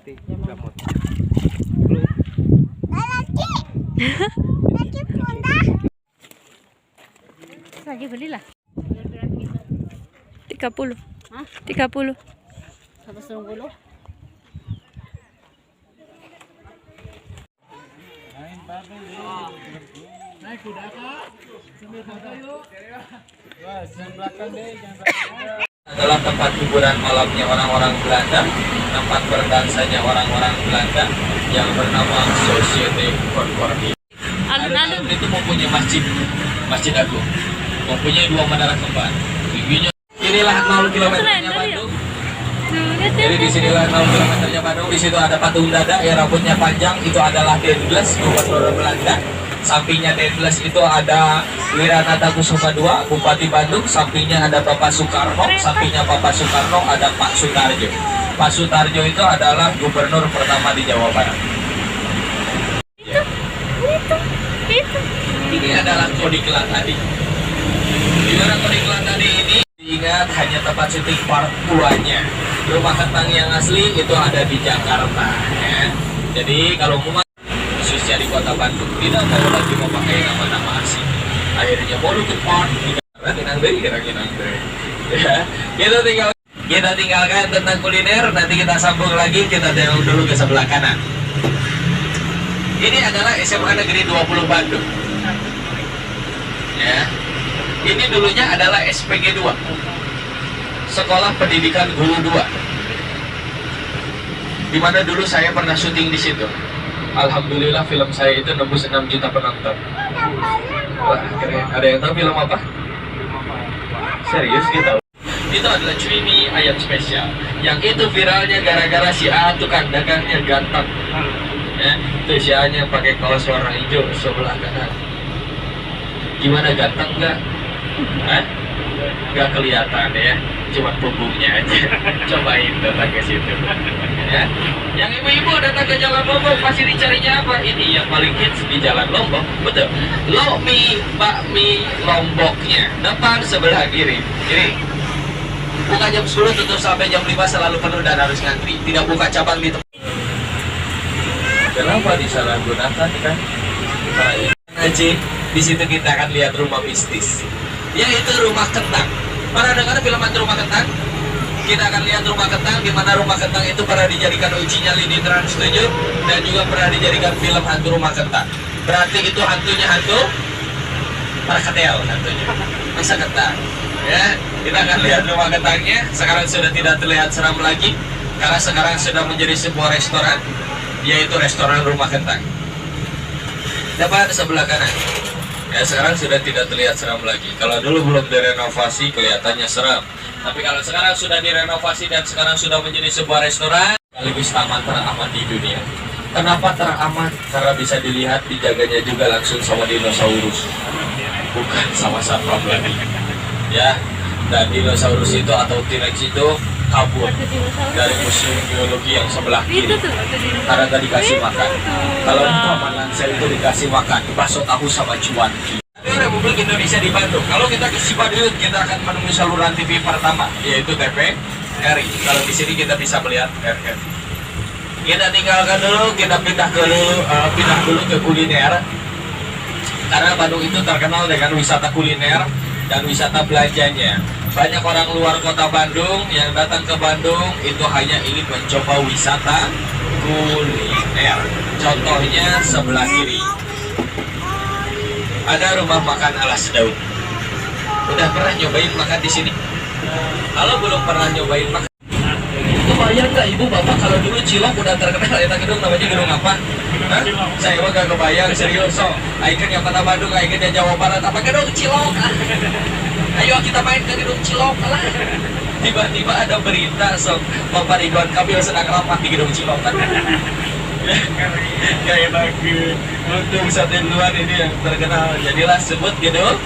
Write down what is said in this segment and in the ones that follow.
Pati gamot. Belum. Lagi punta. Lagi belilah. 30. Hah? 30. 120. Naik kuda kak. Sambil foto yuk. Wah, yang belakang deh, jangan adalah tempat hiburan malamnya orang-orang Belanda, tempat berdansanya orang-orang Belanda yang bernama Societe Concordia. Alun-alun. Itu mempunyai masjid agung, mempunyai 2 menara kembar. Tingginya inilah 0 kilometernya Bandung. Jadi di sinilah 0 kilometernya Bandung. Di situ ada patung dada yang rambutnya panjang, itu adalah Dendles, gubernur Belanda. Sampingnya Dendles itu ada Wiranata Kusuma II, Bupati Bandung. Sampingnya ada Bapak Soekarno. Sampingnya Bapak Soekarno ada Pak Sutarjo. Pak Sutarjo itu adalah gubernur pertama di Jawa Barat. Itu. Ini adalah Kodiklat tadi. Di mana Kodiklat tadi ini diingat hanya tempat syuting part 2-nya. Rumah Kentang yang asli itu ada di Jakarta. Ya. Jadi kalau mau khususnya di kota Bandung tidak mau lagi memakai nama-nama asing. Akhirnya mau ke part Kinang deh. Ya, kita tinggalkan tentang kuliner. Nanti kita sambung lagi. Kita tengok dulu ke sebelah kanan. Ini adalah SMA Negeri 20 Bandung. Ya, ini dulunya adalah SPG 2, Sekolah Pendidikan Guru 2. Di mana dulu saya pernah syuting di situ. Alhamdulillah film saya itu nembus 6 juta penonton. Wah, keren. Ada yang tahu film apa? Serius kita? Itu adalah cumi ayam spesial. Yang itu viralnya gara-gara si A tukang dagangnya ganteng. Ya, itu si A-nya pakai kaos warna hijau sebelah kanan. Gimana, ganteng nggak? Hah? Nggak kelihatan ya, cuma punggungnya aja. Cobain datang ke situ. Ya, yang ibu-ibu datang ke Jalan Lombok pasti dicarinya apa? Ini yang paling hits di Jalan Lombok, betul. Lokmi, bakmi Lomboknya, depan sebelah kiri. Buka jam 10, tutup sampai jam 5, selalu penuh dan harus ngantri. Tidak buka cabang di tempat. Kenapa disalahgunakan kan? Aja di situ kita akan lihat rumah mistis, yaitu Rumah Kentang. Pernah dengar film hantu Rumah Kentang? Kita akan lihat Rumah Kentang, di mana Rumah Kentang itu pernah dijadikan uji nyali di Trans 7 dan juga pernah dijadikan film hantu Rumah Kentang. Berarti itu hantunya hantu perkedel, hantunya masa kentang. Ya, kita akan lihat Rumah Kentangnya. Sekarang sudah tidak terlihat seram lagi karena sekarang sudah menjadi sebuah restoran, yaitu restoran Rumah Kentang. Depan sebelah kanan. Ya, sekarang sudah tidak terlihat seram lagi. Kalau dulu belum direnovasi kelihatannya seram. Tapi kalau sekarang sudah direnovasi dan sekarang sudah menjadi sebuah restoran, sekaligus taman teraman di dunia. Kenapa teraman? Karena bisa dilihat dijaganya juga langsung sama dinosaurus, bukan sama satpam lagi. Ya, dan dinosaurus itu atau T-Rex itu kabur dari museum biologi yang sebelah kiri karena tadi dikasih makan. Kalau di Taman Lansel itu dikasih makan bakso tahu sama cuanki. Republik Indonesia di Bandung. Kalau kita ke Cipaduyut, kita akan menemui saluran TV pertama, yaitu TVRI. Kalau di sini kita bisa melihat RR. Kita tinggalkan dulu, kita pindah dulu ke kuliner. Karena Bandung itu terkenal dengan wisata kuliner dan wisata belanjanya. Banyak orang luar kota Bandung yang datang ke Bandung itu hanya ingin mencoba wisata kuliner. Contohnya sebelah kiri ada rumah makan Alas Daun. Udah pernah nyobain makan di sini? Kalau belum pernah nyobain makan, kebayang nggak ibu bapak kalau dulu Cilok udah terkenal eta gedung namanya gedung apa? Hah? Saya mah gak kebayang, serius. So, ikon yang kota Bandung, ikon yang Jawa Barat, apa gedung Cilok? Ayo kita main ke gedung Cilok lah. Tiba-tiba ada berita, so Bapak Ridwan Kamil sedang rapat di gedung Cilok. Kayak bagus. Untuk sate duluan ini yang terkenal, jadilah sebut gedung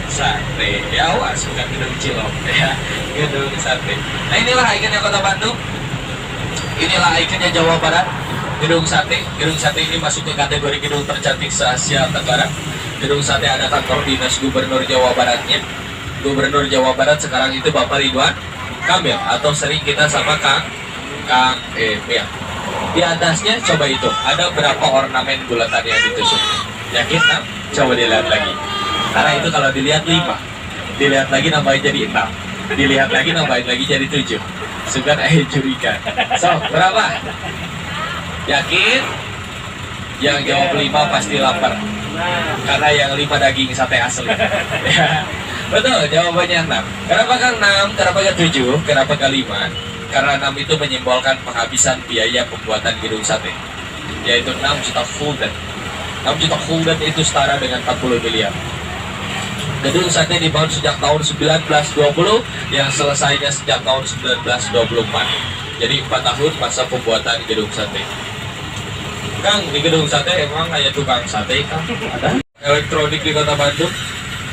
sate. Ya awas, bukan gedung Cilok ya, gedung sate. Nah inilah ikonnya kota Bandung. Inilah ikonnya Jawa Barat, gedung sate. Gedung sate ini masuk ke kategori gedung tercantik se-Asia Tenggara. Gedung sate ada kantor dinas Gubernur Jawa Baratnya. Gubernur Jawa Barat sekarang itu Bapak Ridwan Kamil atau sering kita sama Kang ya. Di atasnya coba itu ada berapa ornamen bulatan yang ditusuk. Yakin Nam? Coba dilihat lagi. Karena itu kalau dilihat 5, dilihat lagi nambahin jadi 6, dilihat lagi nambahin lagi jadi 7. Sugan curiga. So berapa? Yakin? Yang jawab 5 pasti lapar. Karena yang 5 daging sate asli. Ya. Betul, jawabannya 6. Kenapa kan 6? Kenapa kan 7? Kenapa kan 5? Karena 6 itu menyimbolkan penghabisan biaya pembuatan gedung sate, yaitu 6 juta gulden. 6 juta gulden itu setara dengan 40 miliar. Gedung sate dibangun sejak tahun 1920, yang selesainya sejak tahun 1924. Jadi 4 tahun masa pembuatan gedung sate. Kang, di gedung sate emang kayak tukang sate, Kang? Ada elektronik di Kota Bandung,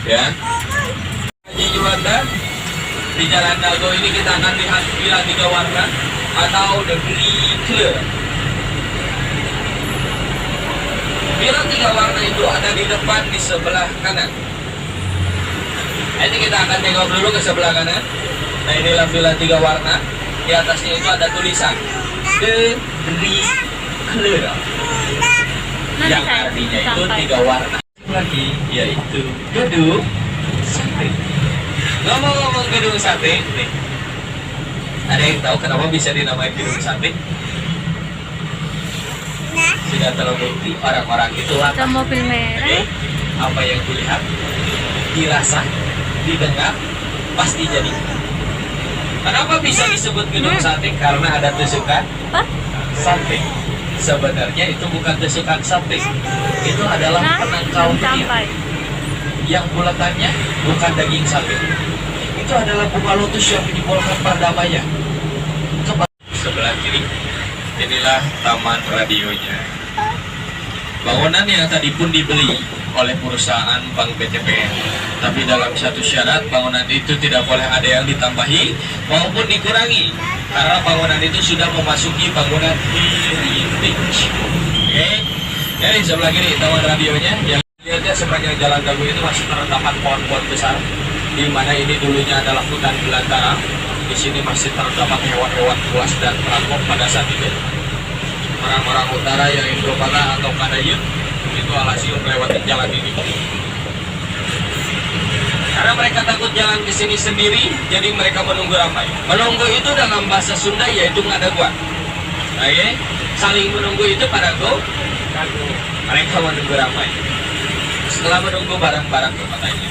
ya. Haji Juanda, di Jalan Dago ini kita akan lihat villa 3 warna atau the Green Clear. Villa 3 warna itu ada di depan di sebelah kanan. Ini kita akan tengok dulu ke sebelah kanan. Nah, inilah villa 3 warna. Di atasnya itu ada tulisan The Green Clear, yang artinya itu 3 warna. Lagi yaitu gedung sate. Ngomong-ngomong gedung sate nih, ada yang tahu kenapa bisa dinamai gedung sate? Sudah terbukti orang-orang itu Ada latah. mobil merah. Oke, apa yang dilihat, dirasa, didengar, pasti jadi. Kenapa bisa disebut gedung sate? Karena ada tusukan Apa? sate. Sebenarnya itu bukan tusukan sate, itu adalah Nah, penangkal belum petir. sampai. Yang bulatannya bukan daging sapi, itu adalah bunga lotus yang menyimbolkan perdamaian. Sebelah kiri, inilah taman radionya. Bangunan yang tadi pun dibeli oleh perusahaan Bank BTPN, tapi dalam satu syarat, bangunan itu tidak boleh ada yang ditambahi maupun dikurangi, karena bangunan itu sudah memasuki bangunan heritage. Oke, jadi sebelah kiri taman radionya. Yang lihatnya sepanjang Jalan Dago itu masih terdapat pohon-pohon besar, di mana ini dulunya adalah hutan belantara. Di sini masih terdapat hewan-hewan buas dan perangkok pada saat itu. Orang-orang utara yang Indopata atau Kadayun itu alhasil melewati jalan ini. Karena mereka takut jalan ke sini sendiri, jadi mereka menunggu ramai. Menunggu itu dalam bahasa Sunda yaitu ngadaguan. Oke, saling menunggu itu pada go. Mereka menunggu ramai. Setelah menunggu barang-barang ke kotanya,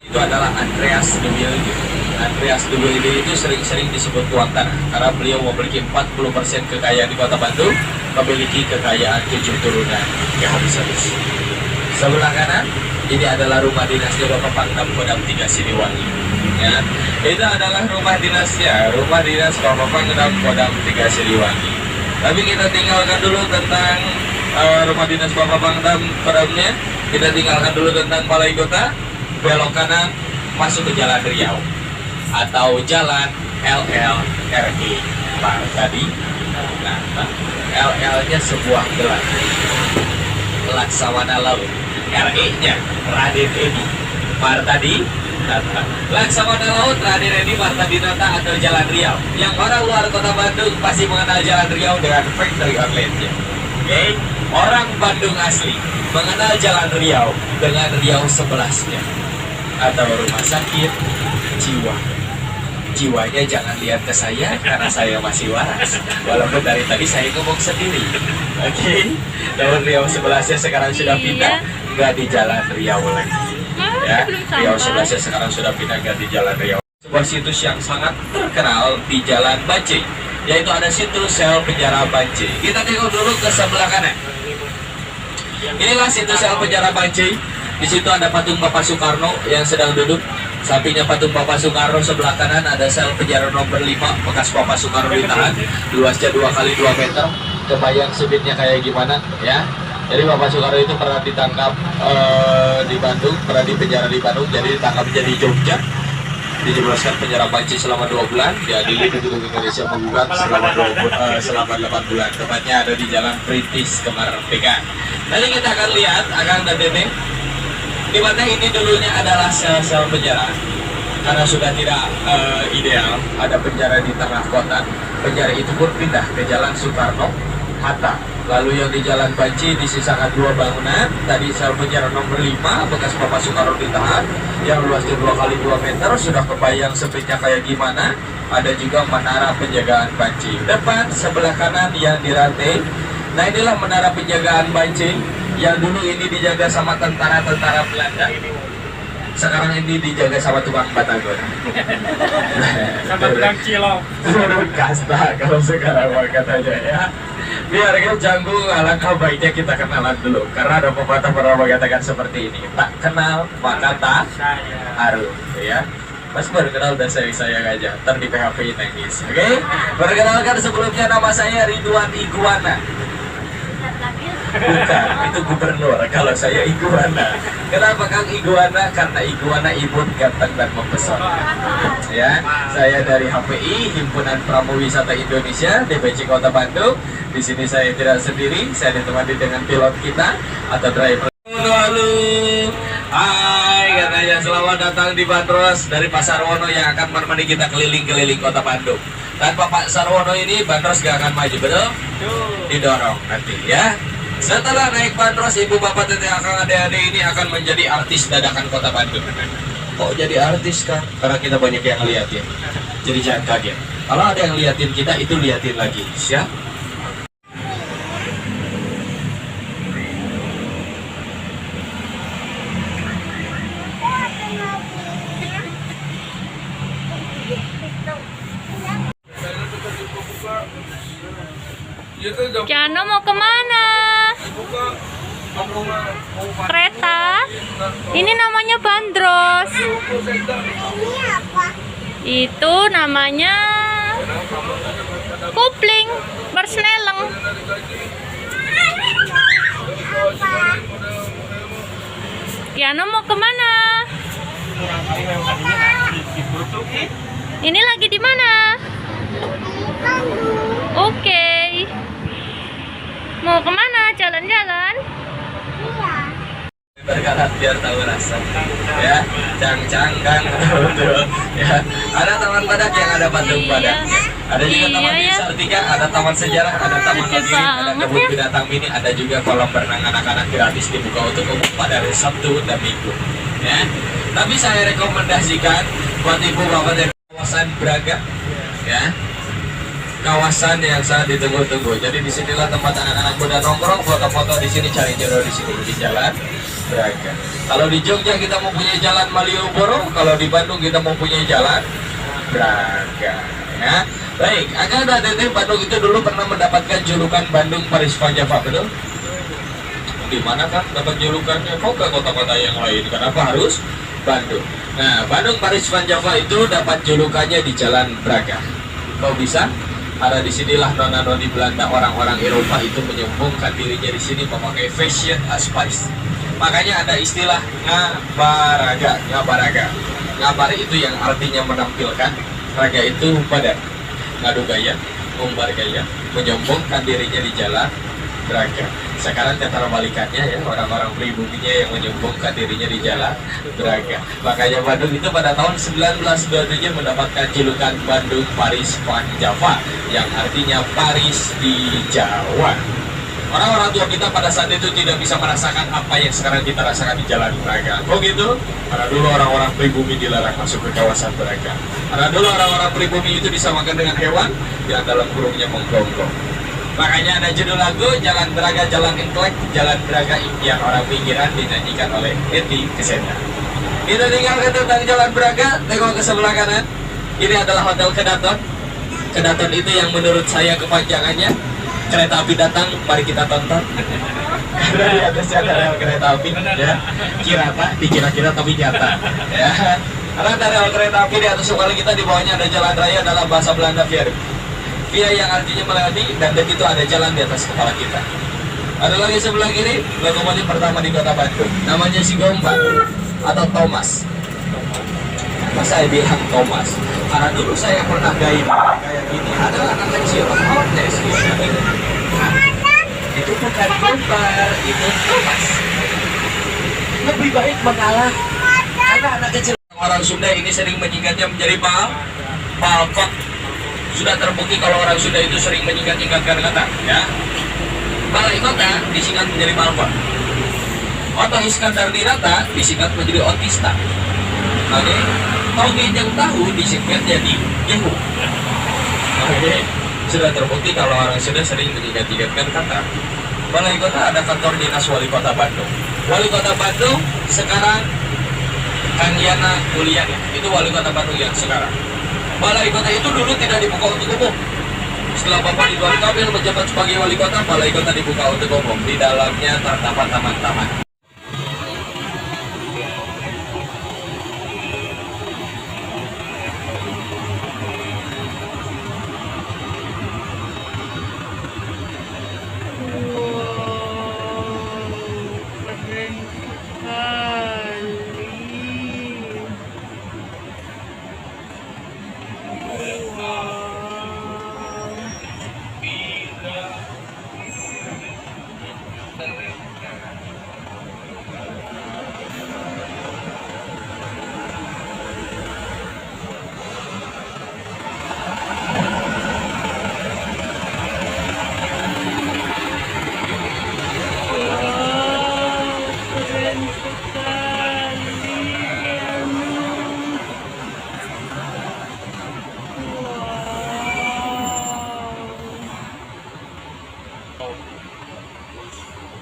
itu adalah Andreas de Wilde. Andreas de Wilde itu sering-sering disebut tuan tanah karena beliau memiliki 40% kekayaan di Kota Bandung, memiliki kekayaan 7 turunan yang habis-habis. Sebelah kanan ini adalah rumah dinasnya Bapak Pangdam Kodam 3 Siliwangi. Ya, itu adalah rumah dinasnya, rumah dinas Bapak Pangdam Kodam 3 Siliwangi. Tapi kita tinggalkan dulu tentang rumah dinas Bapak Pangdam Kodamnya. Kita tinggalkan dulu tentang Balai Kota. Belok kanan masuk ke Jalan Riau atau Jalan LLRI tadi. Nah, LL-nya sebuah gelar, Laksamana Laut. RE-nya Raden Edi Martadi Nata. Laksamana Laut Raden Edi Martadi Nata atau Jalan Riau. Yang orang luar Kota Bandung pasti mengenal Jalan Riau dengan factory outlet-nya. Oke, orang Bandung asli mengenal Jalan Riau dengan Riau 11-nya atau rumah sakit jiwa. Jiwanya jangan lihat ke saya karena saya masih waras, walaupun dari tadi saya ngomong sendiri. Oke, Jalan Riau 11-nya sekarang sudah pindah, nggak di Jalan Riau lagi. Ya, Riau 11-nya sekarang sudah pindah, nggak di Jalan Riau. Sebuah situs yang sangat terkenal di Jalan Bancai, yaitu ada situs sel penjara Bancai. Kita tengok dulu ke sebelah kanan. Inilah situs sel penjara Bancai. Di situ ada patung Bapak Soekarno yang sedang duduk. Sampingnya patung Bapak Soekarno, sebelah kanan ada sel penjara nomor 5 bekas Bapak Soekarno ditahan. Luasnya 2 kali 2 meter. Kebayang sudutnya kayak gimana ya. Jadi Bapak Soekarno itu pernah ditangkap di Bandung, pernah di penjara di Bandung, jadi ditangkap jadi Jogja. Dijebloskan penjara Bancai selama 2 bulan, diadili di Gedung Indonesia menggugat selama 8 bulan. Tepatnya ada di Jalan Perintis Kemerdekaan. Nanti kita akan lihat, akan ada dene di mana ini dulunya adalah sel-sel penjara. Karena sudah tidak ideal ada penjara di tengah kota, penjara itu pun pindah ke Jalan Soekarno Hatta. Lalu yang di Jalan Banci disisakan 2 bangunan. Tadi saya bicara nomor 5 bekas Bapak Soekarno ditahan, yang luasnya 2 kali 2 meter, sudah kebayang sempitnya kayak gimana. Ada juga menara penjagaan Banci. Depan sebelah kanan yang dirantai. Nah, inilah menara penjagaan Banci yang dulu ini dijaga sama tentara-tentara Belanda. Sekarang ini dijaga sama tukang batagor. Sama tukang cilok. Turun kasta kalau sekarang katanya ya. Biar kan janggung, alangkah baiknya kita kenalan dulu. Karena ada pepatah pernah mengatakan seperti ini: tak kenal maka tak harum, ya. Mas baru kenal dan saya aja, ntar di PHP nangis. Oke? Perkenalkan sebelumnya, nama saya Ridwan Iguana. Bukan, itu gubernur. Kalau saya Iguana. Kenapa Kang Iguana? Karena Iguana imut, ganteng dan mempesona. Ya, saya dari HPI, Himpunan Pramuwisata Indonesia, DPC Kota Bandung. Di sini saya tidak sendiri, saya ditemani dengan pilot kita atau driver. Halo, hai, katanya selamat datang di Bandros dari Pak Sarwono yang akan menemani kita keliling-keliling Kota Bandung. Tanpa Pak Sarwono ini Bandros gak akan maju, betul? Didorong nanti ya. Setelah naik Bandros, ibu bapak dan kakak adik-adik ini akan menjadi artis dadakan Kota Bandung. Kok jadi artis kan? Karena kita banyak yang ngeliatin. Jadi jangan kaget. Kalau ada yang liatin kita, itu liatin lagi. Siap? Kiano mau kemana? Kereta? Ini namanya bandros. Itu namanya kupling bersneleng. Kiano mau kemana? Ini lagi di mana? Oke. Mau kemana? Jalan-jalan? Berkarat biar tahu rasa ya, cang-canggang ya. Ada taman badak yang ada patung badaknya, ada juga taman desa Artika, ada taman sejarah, ada taman lagi, ada kebun binatang mini, ada juga kolam berenang anak-anak gratis dibuka untuk umum pada hari Sabtu dan Minggu ya. Tapi saya rekomendasikan buat ibu bapak dari kawasan Braga ya, kawasan yang sangat ditunggu-tunggu. Jadi disinilah tempat anak-anak muda nongkrong, foto-foto di sini, cari jodoh di sini, di Jalan Braga. Kalau di Jogja kita mau punya Jalan Malioboro, kalau di Bandung kita mau punya Jalan Braga. Ya, baik. Agak ada Bandung itu dulu pernah mendapatkan julukan Bandung Paris Van Java, betul? Di mana kan dapat julukannya? Kok ke kota-kota yang lain? Kenapa harus Bandung? Nah, Bandung Paris Van Java itu dapat julukannya di Jalan Braga. Kok bisa? Ada di sinilah nona-noni Belanda, orang-orang Eropa itu menyembungkan dirinya di sini memakai fashion spice. Makanya ada istilah ngabaraga. Ngabar itu yang artinya menampilkan, raga itu badan, ngadu gaya, ngumbar gaya, menyombongkan dirinya di Jalan Braga. Sekarang antara balikannya ya, orang-orang pribuminya yang menyombongkan dirinya di Jalan Braga. Makanya Bandung itu pada tahun 1927 mendapatkan julukan Bandung Paris Van Java, yang artinya Paris di Jawa. Orang-orang tua kita pada saat itu tidak bisa merasakan apa yang sekarang kita rasakan di Jalan Braga. Oh gitu? Karena dulu orang-orang pribumi dilarang masuk ke kawasan Braga. Karena dulu orang-orang pribumi itu disamakan dengan hewan yang dalam kurungnya menggonggong. Makanya ada judul lagu Jalan Braga, Jalan Intelek, Jalan Braga Impian Orang Pinggiran, dinyanyikan oleh Edi Kesena. Kita tinggalkan tentang Jalan Braga, tengok ke sebelah kanan. Ini adalah Hotel Kedaton. Kedaton itu yang menurut saya kepanjangannya kereta api datang, mari kita tonton. Karena di atasnya ada rel kereta api ya. Kirata, dikira-kira tapi nyata ya. Karena ada rel kereta api di atas kepala kita, di bawahnya ada jalan raya dalam bahasa Belanda Via. Via yang artinya melewati, dan itu ada jalan di atas kepala kita. Ada lagi sebelah kiri, lokomotif pertama di Kota Bandung. Namanya si Gombang atau Thomas. Masa saya bilang Thomas? Karena dulu saya pernah kayak gini. Ada anak kecil, Otes gitu. Itu bukan Gombang, itu Thomas. Lebih baik mengalah. Karena anak kecil orang Sunda ini sering menyingkatnya menjadi balkon. Sudah terbukti kalau orang Sunda itu sering menyingkat-nyingkatkan kata ya. Balai Kota disingkat menjadi Malpon. Oto Iskandar Dinata disingkat menjadi Otista. Oke, Toge yang tahu disingkat jadi Jehu. Oke, sudah terbukti kalau orang sudah sering mengingat-ingatkan kata. Balai Kota ada kantor dinas Wali Kota Bandung. Wali Kota Bandung sekarang Kang Yana Mulyana, itu Wali Kota Bandung yang sekarang. Balai Kota itu dulu tidak dibuka untuk umum. Setelah Bapak Ridwan Kamil menjabat sebagai Wali Kota, Balai Kota dibuka untuk umum. Di dalamnya terdapat taman-taman.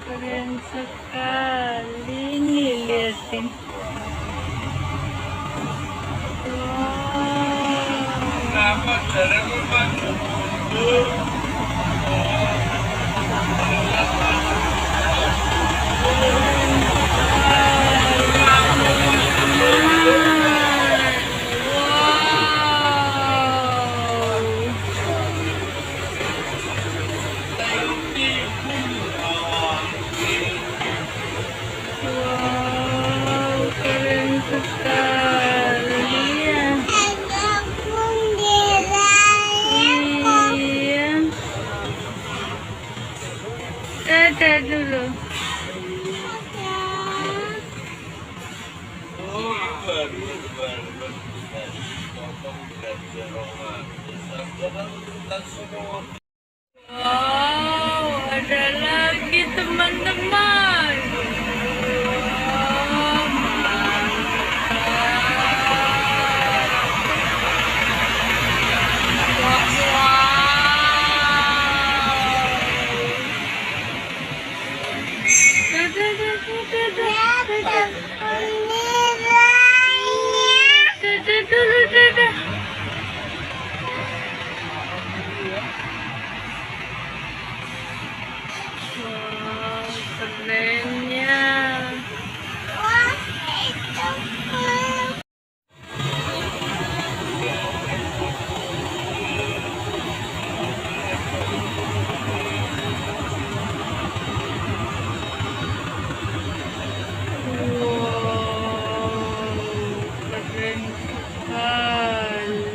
Keren sekali nih, liatin. Keren sekali ya. Iya. Dadah dulu. Wow, ada lagi teman-teman. Wow, kerennya. Keren sekali.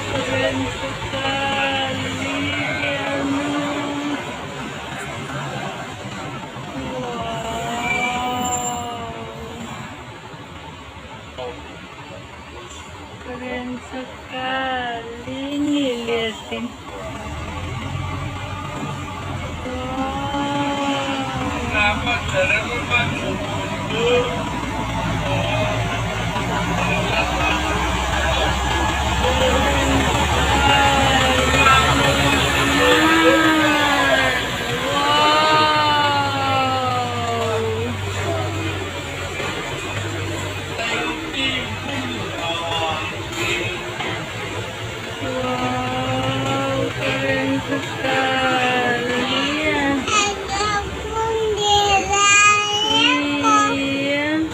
Keren sekali. Keren sekali nih, liatin. Wow, keren sekali ya. Iya.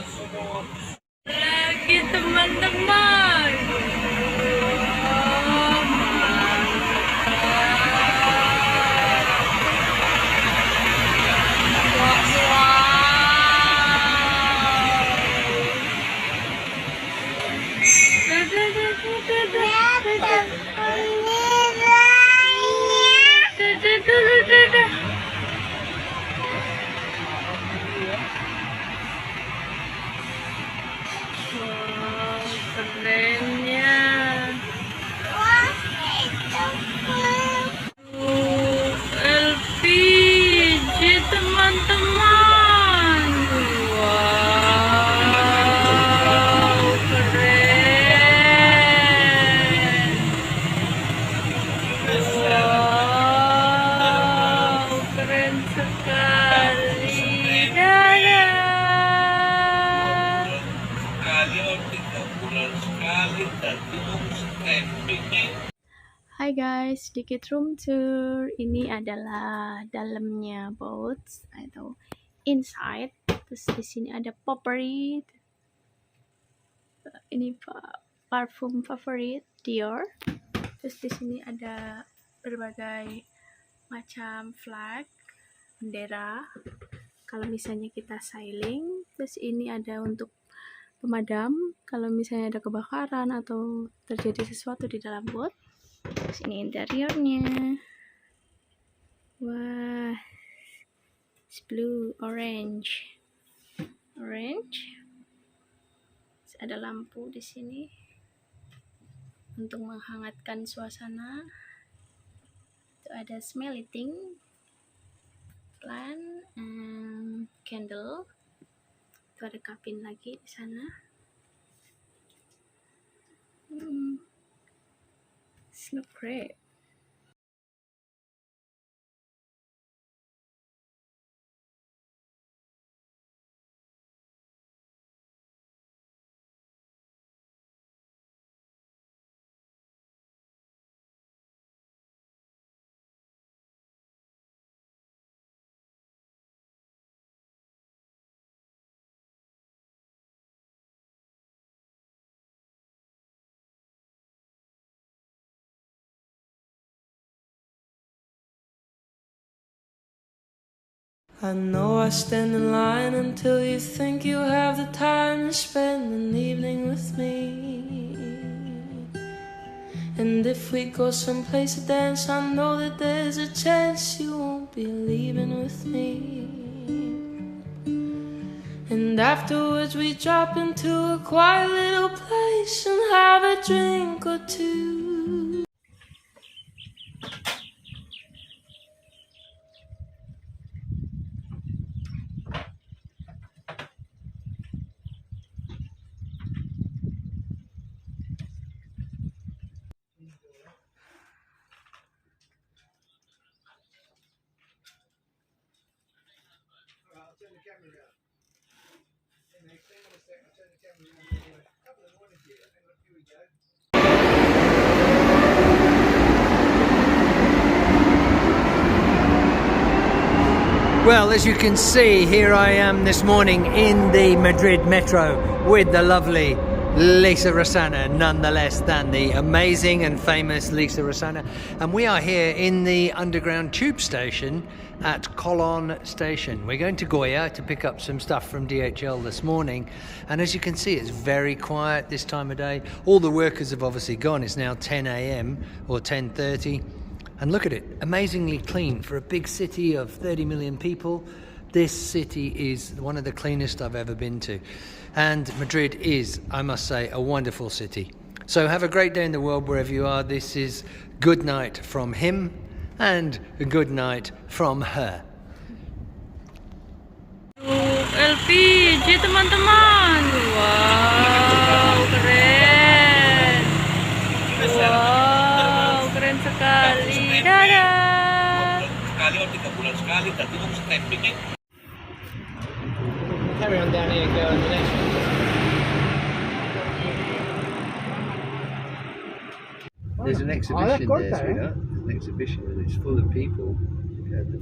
Lagi teman-teman. Wow, kerennya. LPG teman-teman. Wow, keren. Wow, keren sekali. Dadah. Hai guys, sedikit room tour. Ini adalah dalamnya boat atau inside. Terus di sini ada potpourri. Ini parfum favorit Dior. Terus di sini ada berbagai macam flag, bendera. Kalau misalnya kita sailing, terus ini ada untuk pemadam kalau misalnya ada kebakaran atau terjadi sesuatu di dalam boat. Terus ini interiornya. Wah, it's blue, orange. Terus ada lampu di sini untuk menghangatkan suasana. Itu ada smelly thing, plant, and candle. Itu ada kabin lagi di sana. It's look great. I know I stand in line until you think you have the time to spend an evening with me. And if we go someplace to dance, I know that there's a chance you won't be leaving with me. And afterwards we drop into a quiet little place and have a drink or two. Well, as you can see, here I am this morning in the Madrid metro with the lovely Lisa Rosana, nonetheless than the amazing and famous Lisa Rosana. And we are here in the underground tube station at Colón Station. We're going to Goya to pick up some stuff from DHL this morning. And as you can see, it's very quiet this time of day. All the workers have obviously gone. It's now 10 a.m. or 10:30. And look at it, amazingly clean for a big city of 30 million people. This city is one of the cleanest I've ever been to. And Madrid is, I must say, a wonderful city. So have a great day in the world wherever you are. This is good night from him and a good night from her. LPG teman-teman. Wow, keren. Wow, keren sekali. Dadah. Sekali atau 3 bulan sekali, tapi mau stamping it. Carry on down here and go on the next one. There's an exhibition there, sweetheart. An exhibition, and it's full of people.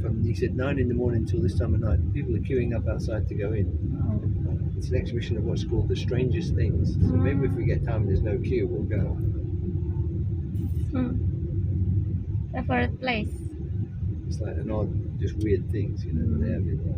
From, he said, 9 in the morning till this time of night. People are queuing up outside to go in. It's an exhibition of what's called the strangest things. So maybe if we get time and there's no queue, we'll go. Favorite place? It's like an odd, just weird things, you know, that they have in life.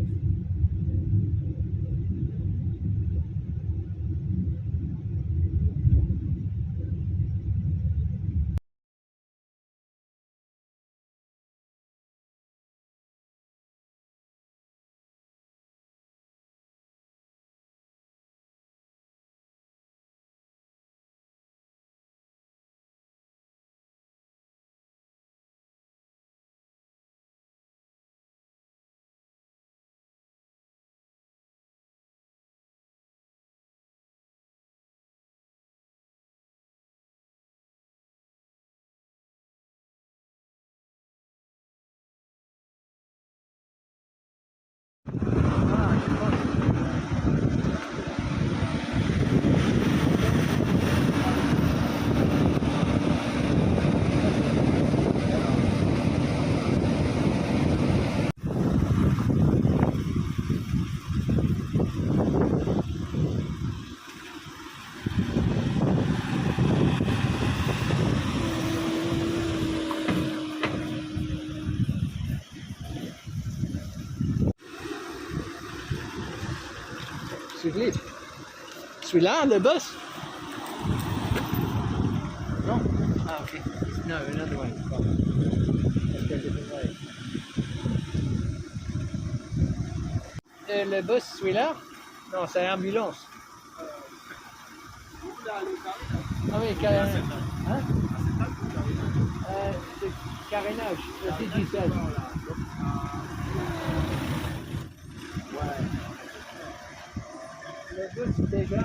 Celui-là, le bus? Non? Ah, okay. No, another way. Let's go a different way. Le bus, celui-là? Non, c'est ambulance. Ah oui, hein? C'est carénage, c'est digital. Le bus, déjà.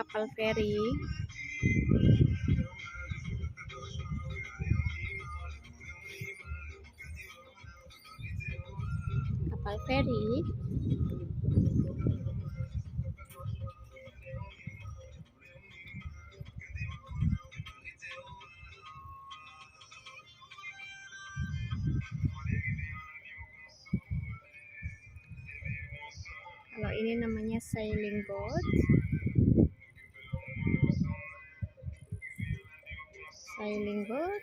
kapal feri. Kapal feri. Kalau ini namanya sailing boat. Sailing boat.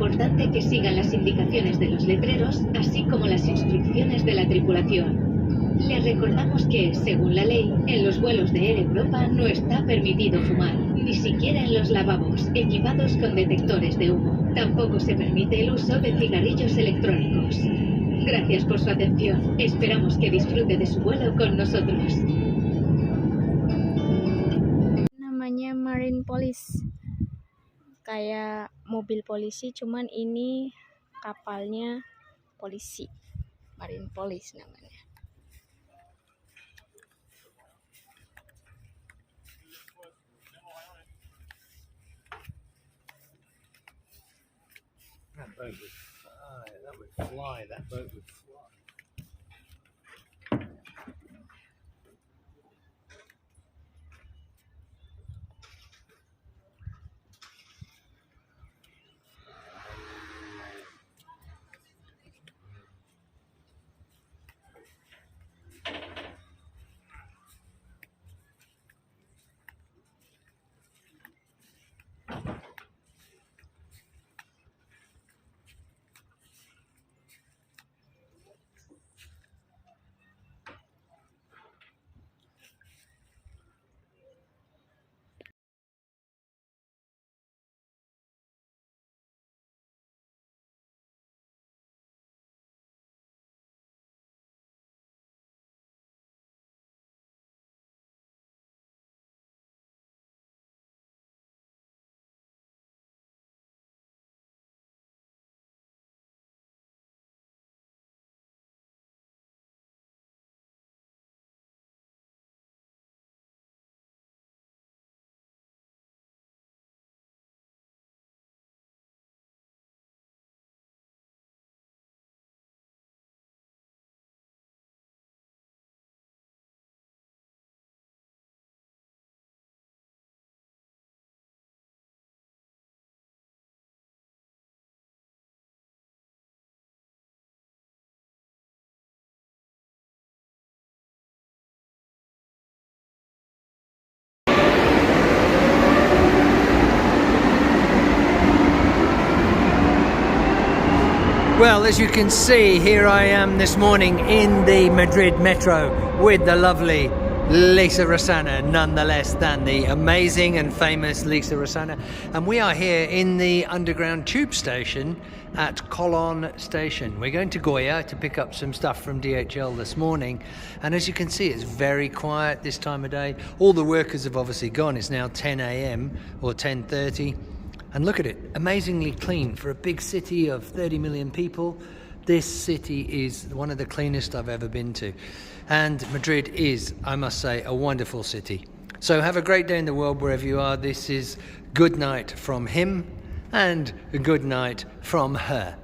importante que sigan las indicaciones de los letreros, así como las instrucciones de la tripulación. Les recordamos que, según la ley, en los vuelos de Air Europa no está permitido fumar, ni siquiera en los lavabos equipados con detectores de humo. Tampoco se permite el uso de cigarrillos electrónicos. Gracias por su atención. Esperamos que disfrute de su vuelo con nosotros. Namanya Marine Police. Kayak mobil polisi, cuman ini kapalnya polisi. Marine Police namanya. That boat would fly. That would fly. That boat would fly. Well, as you can see, here I am this morning in the Madrid metro with the lovely Lisa Rosana, none the less than the amazing and famous Lisa Rosana. And we are here in the underground tube station at Colón Station. We're going to Goya to pick up some stuff from DHL this morning. And as you can see, it's very quiet this time of day. All the workers have obviously gone. It's now 10 a.m. or 10:30. And look at it, amazingly clean for a big city of 30 million people. This city is one of the cleanest I've ever been to. And Madrid is, I must say, a wonderful city. So have a great day in the world wherever you are. This is good night from him and good night from her.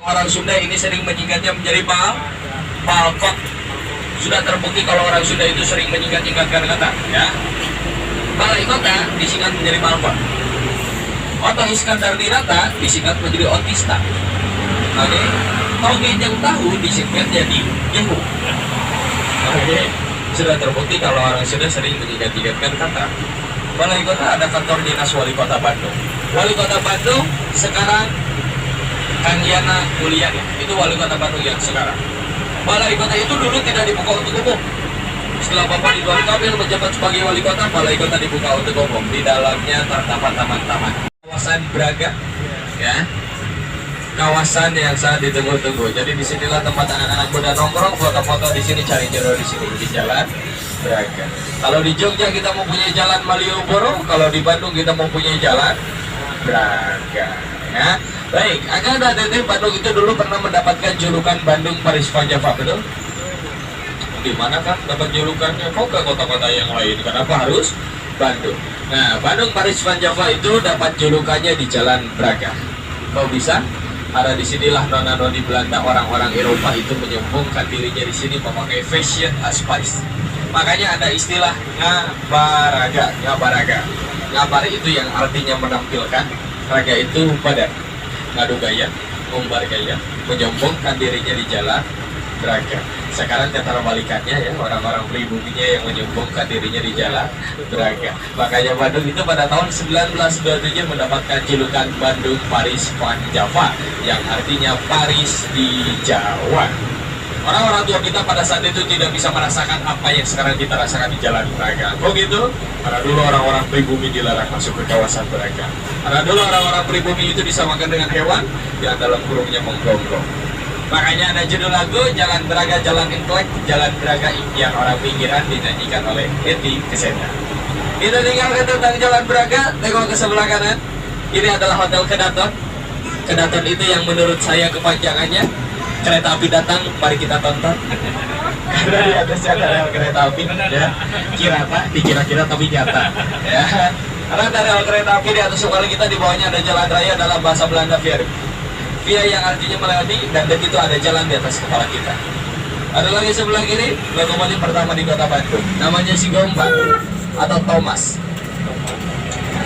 Orang Sunda ini sering menyingkatnya menjadi balkot. Sudah terbukti kalau orang Sunda itu sering menyingkat-nyingkatkan kata, ya. Balai kota disingkat menjadi balkot. Oto Iskandar Dinata disingkat menjadi otista. Oke, toge yang tahu disingkat jadi jehu. Oke, sudah terbukti kalau orang Sunda sering menyingkat-nyingkatkan kata. Balai kota ada kantor dinas wali kota Bandung. Wali kota Bandung sekarang Kang Yana Mulyana, itu wali kota Bandung yang sekarang. Balai kota itu dulu tidak dibuka untuk umum. Setelah Bapak Ridwan Kamil menjabat sebagai wali kota, balai kota dibuka untuk umum. Di dalamnya terdapat taman-taman. Kawasan Braga, ya, kawasan yang sangat ditunggu-tunggu. Jadi disinilah tempat anak-anak muda nongkrong, foto-foto di sini, cari jodoh di sini di jalan. Braga. Kalau di Jogja kita mempunyai jalan Malioboro, kalau di Bandung kita mempunyai jalan Braga. Ya, baik. Agak ada Bandung itu dulu pernah mendapatkan julukan Bandung Paris Van Java, betul? Di mana kan dapat julukannya? Kok ke kota-kota yang lain? Kenapa harus Bandung? Nah, Bandung Paris Van Java itu dapat julukannya di Jalan Braga. Kok bisa? Ada di sinilah nona-noni Belanda, orang-orang Eropa itu menyombongkan dirinya di sini memakai fashion as spice. Makanya ada istilah ngabaraga, ngabaraga. Ngabar itu yang artinya menampilkan, raga itu badan. Ngadu gaya, ngumbar gaya, menyombongkan dirinya di Jalan Braga. Sekarang antara balikannya ya, orang-orang pribuminya yang menyombongkan dirinya di Jalan Braga. Makanya Bandung itu pada tahun 1927 mendapatkan julukan Bandung Paris Van Java, yang artinya Paris di Jawa. Orang-orang tua kita pada saat itu tidak bisa merasakan apa yang sekarang kita rasakan di Jalan Braga. Kok gitu? Karena dulu orang-orang pribumi dilarang masuk ke kawasan Braga. Karena dulu orang-orang pribumi itu disamakan dengan hewan yang dalam kurungnya menggonggong. Makanya ada judul lagu Jalan Braga, Jalan Intelek, Jalan Braga Impian Orang Pinggiran, dinyanyikan oleh Eti Kesena. Kita tinggalkan tentang Jalan Braga, tengok ke sebelah kanan. Ini adalah Hotel Kedaton. Kedaton itu yang menurut saya kepanjangannya kereta api datang, mari kita tonton. Karena di atasnya ada rel kereta api, ya. Kirata, dikira-kira tapi nyata, ya. Karena ada rel kereta api di atas kepala kita, di bawahnya ada jalan raya dalam bahasa Belanda Via. Via yang artinya melewati, dan di situ ada jalan di atas kepala kita. Ada lagi sebelah kiri, lokomotif pertama di kota Bandung. Namanya si Gombang atau Thomas.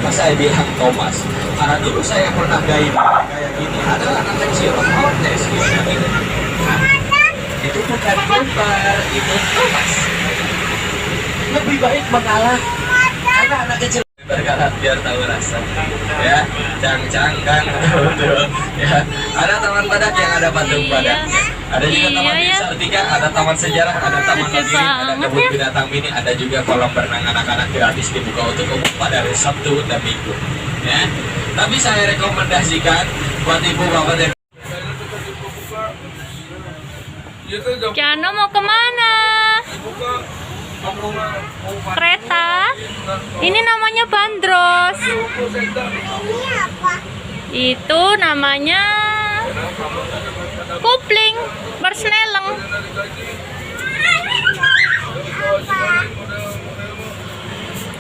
Masa saya bilang Thomas? Karena dulu saya pernah gaya kayak gini. Ada anak kecil, protes gitu. Itu bukan Gombang, itu Thomas. Lebih baik mengalah karena anak kecil berkarat biar tahu rasa, ya. Cang-cangkan ya. Ada taman badak yang ada patung badaknya. Ada juga taman desa Artika, ada taman sejarah, ada taman labirin, ada kebun binatang mini, ada juga kolam berenang anak-anak gratis dibuka untuk umum pada hari Sabtu dan Minggu, ya. Tapi saya rekomendasikan buat ibu bapak dan Kiano mau kemana? Kereta? Ini namanya bandros. Itu namanya kupling bersneleng.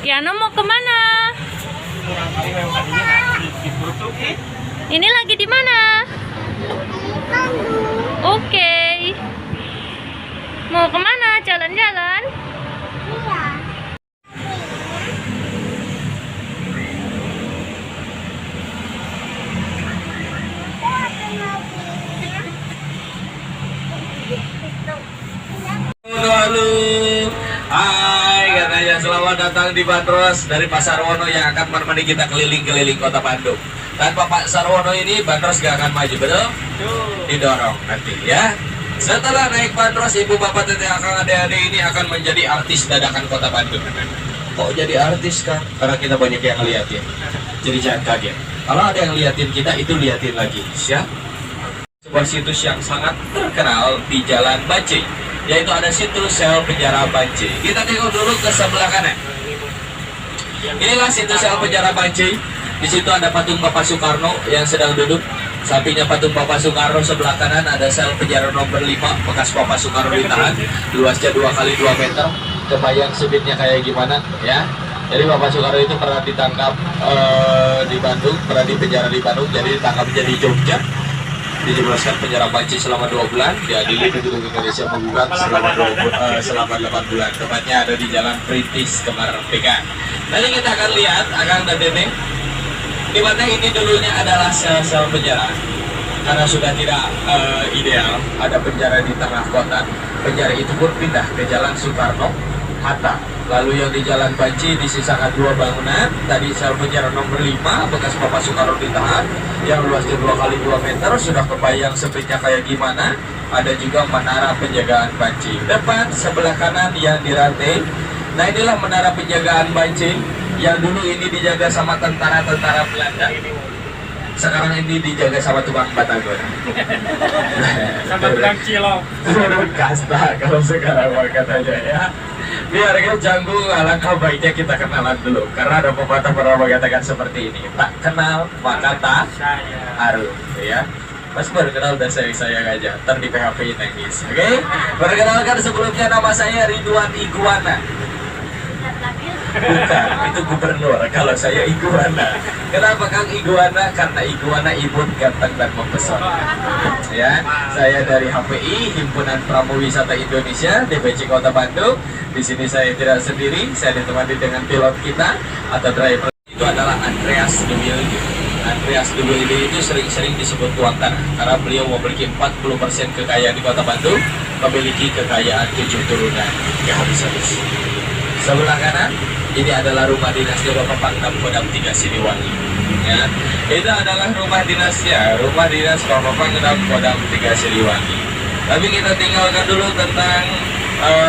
Kiano mau kemana? Ini lagi di mana? Oke. Mau kemana? Jalan-jalan? Halo, hai katanya, selamat datang di Bandros dari Pak Sarwono yang akan menemani kita keliling-keliling kota Bandung. Tanpa Pak Sarwono ini Bandros gak akan maju, betul? Didorong nanti ya. Setelah naik Bandros, ibu bapak teteh akang adik-adik ini akan menjadi artis dadakan kota Bandung. Kok jadi artis kan? Karena kita banyak yang ngeliatin. Jadi jangan kaget. Kalau ada yang ngeliatin kita, itu liatin lagi. Siap? Sebuah situs yang sangat terkenal di Jalan Bancai, yaitu ada situs sel penjara Bancai. Kita tengok dulu ke sebelah kanan. Inilah situs sel penjara Bancai. Di situ ada patung Bapak Soekarno yang sedang duduk. Sampingnya patung Bapak Soekarno, sebelah kanan ada sel penjara nomor 5 bekas Bapak Soekarno ditahan. Luasnya 2 kali 2 meter. Kebayang sempitnya kayak gimana ya. Jadi Bapak Soekarno itu pernah ditangkap di Bandung, pernah dipenjara di Bandung, jadi ditangkap jadi Jogja. Dijebloskan penjara Bancai selama 2 bulan, diadili di Gedung Indonesia menggugat selama 8 bulan. Tepatnya ada di Jalan Perintis Kemerdekaan. Nanti kita akan lihat Akang dan Dede, di mana ini dulunya adalah sel-sel penjara. Karena sudah tidak ideal ada penjara di tengah kota, penjara itu pun pindah ke Jalan Soekarno Hatta. Lalu yang di Jalan Bancai disisakan 2 bangunan. Tadi sel penjara nomor 5 bekas Bapak Soekarno ditahan, yang luasnya 2 kali 2 meter. Sudah kebayang sempitnya kayak gimana. Ada juga menara penjagaan Bancai. Depan sebelah kanan yang dirantai. Nah, inilah menara penjagaan Bancai yang dulu ini dijaga sama tentara-tentara Belanda. Sekarang ini dijaga sama tukang batagor. Sama tukang cilok. Kasta kalau sekarang katanya ya. Biar janggung, alangkah baiknya kita kenalan dulu. Karena ada pepatah pernah mengatakan seperti ini, tak kenal maka tak harum, ya. Mas baru kenal dan sayang aja, ntar di PHP nangis. Oke? Perkenalkan sebelumnya, nama saya Ridwan Iguana. Bukan, itu gubernur. Kalau saya Iguana. Kenapa Kang Iguana? Karena Iguana imut, ganteng dan mempesona. Ya, saya dari HPI, Himpunan Pramuwisata Indonesia, DPC Kota Bandung. Di sini saya tidak sendiri, saya ditemani dengan pilot kita atau driver. Itu adalah Andreas de Wilde. Andreas de Wilde itu sering-sering disebut tuan tanah karena beliau memiliki 40% kekayaan di Kota Bandung, memiliki kekayaan 7 turunan yang habis-habis. Sebelah kanan ini adalah rumah dinasnya Bapak Pangdam Kodam 3 Siliwangi. Ya, itu adalah rumah dinasnya, rumah dinas Bapak Pangdam Kodam 3 Siliwangi. Tapi kita tinggalkan dulu tentang